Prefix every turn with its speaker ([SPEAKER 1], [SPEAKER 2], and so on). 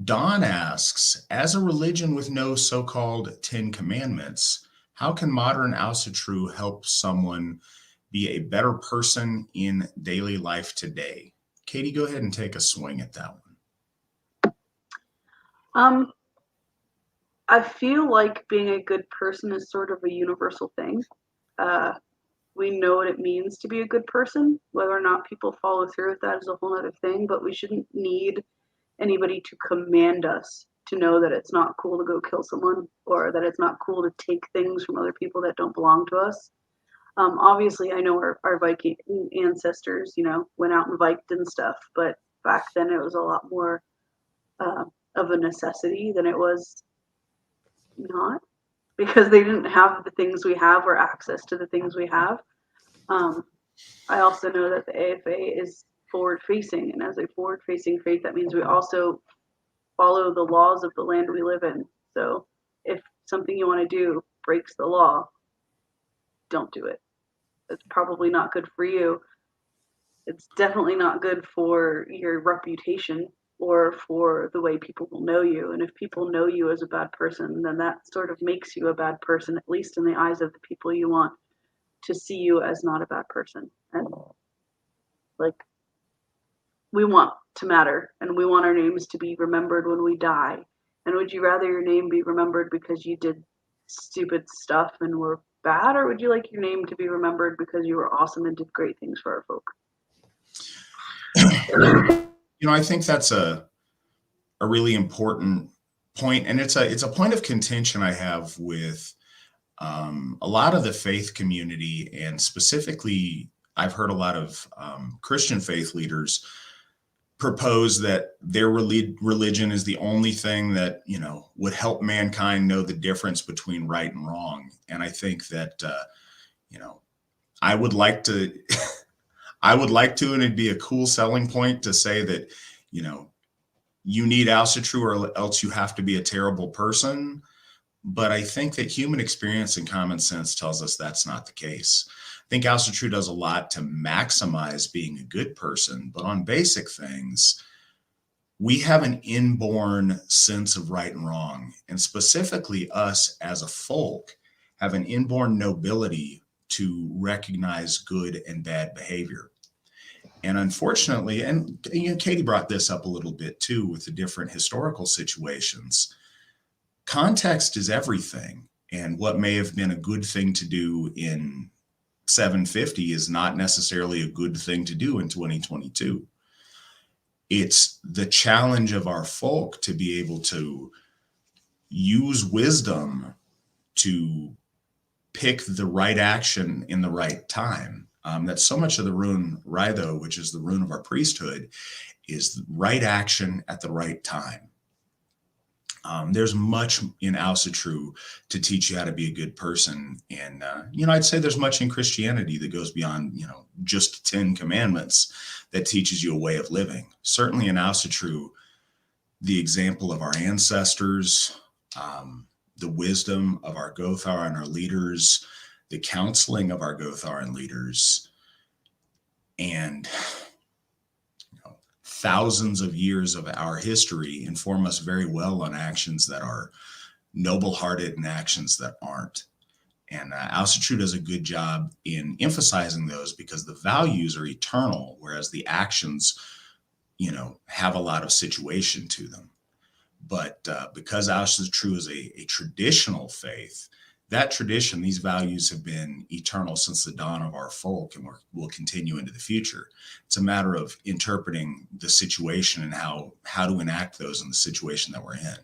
[SPEAKER 1] Don asks, as a religion with no so-called Ten Commandments, how can modern Asatru help someone be a better person in daily life today? Katie, go ahead and take a swing at that one.
[SPEAKER 2] I feel like being a good person is sort of a universal thing. Uh, we know what it means to be a good person. Whether or not people follow through with that is a whole other thing, but we shouldn't need anybody to command us to know that it's not cool to go kill someone or that it's not cool to take things from other people that don't belong to us. Obviously, I know our Viking ancestors, went out and viked and stuff, but back then it was a lot more uh, of a necessity than it was not, because they didn't have the things we have or access to the things we have. Um, I also know that the AFA is forward facing, and as a forward facing faith, that means we also follow the laws of the land we live in. So if something you want to do breaks the law, don't do it. It's probably not good for you. It's definitely not good for your reputation or for the way people will know you. And if people know you as a bad person, then that sort of makes you a bad person, at least in the eyes of the people you want to see you as not a bad person. And like, we want to matter and we want our names to be remembered when we die. And would you rather your name be remembered because you did stupid stuff and were bad, or would you like your name to be remembered because you were awesome and did great things for our folk?
[SPEAKER 1] I think that's a really important point, and it's a point of contention I have with a lot of the faith community, and specifically, I've heard a lot of Christian faith leaders propose that their religion is the only thing that would help mankind know the difference between right and wrong. And I think that I would like to I would like to, and it'd be a cool selling point to say that you need Asatru or else you have to be a terrible person. But I think that human experience and common sense tells us that's not the case. I think Asatru does a lot to maximize being a good person, but on basic things, we have an inborn sense of right and wrong. And specifically, us as a folk have an inborn nobility to recognize good and bad behavior. And unfortunately, and Katie brought this up a little bit too with the different historical situations, context is everything. And what may have been a good thing to do in 750 is not necessarily a good thing to do in 2022. It's the challenge of our folk to be able to use wisdom to pick the right action in the right time. That's so much of the rune Raido, which is the rune of our priesthood, is the right action at the right time. There's much in Asatru to teach you how to be a good person. And, I'd say there's much in Christianity that goes beyond, just 10 commandments that teaches you a way of living. Certainly in Asatru, the example of our ancestors, the wisdom of our Gothar and our leaders, the counseling of our Gothar and leaders, and thousands of years of our history inform us very well on actions that are noble-hearted and actions that aren't. And Asatru does a good job in emphasizing those because the values are eternal, whereas the actions, have a lot of situation to them. But because Asatru is a traditional faith, that tradition, these values have been eternal since the dawn of our folk and will continue into the future. It's a matter of interpreting the situation and how to enact those in the situation that we're in.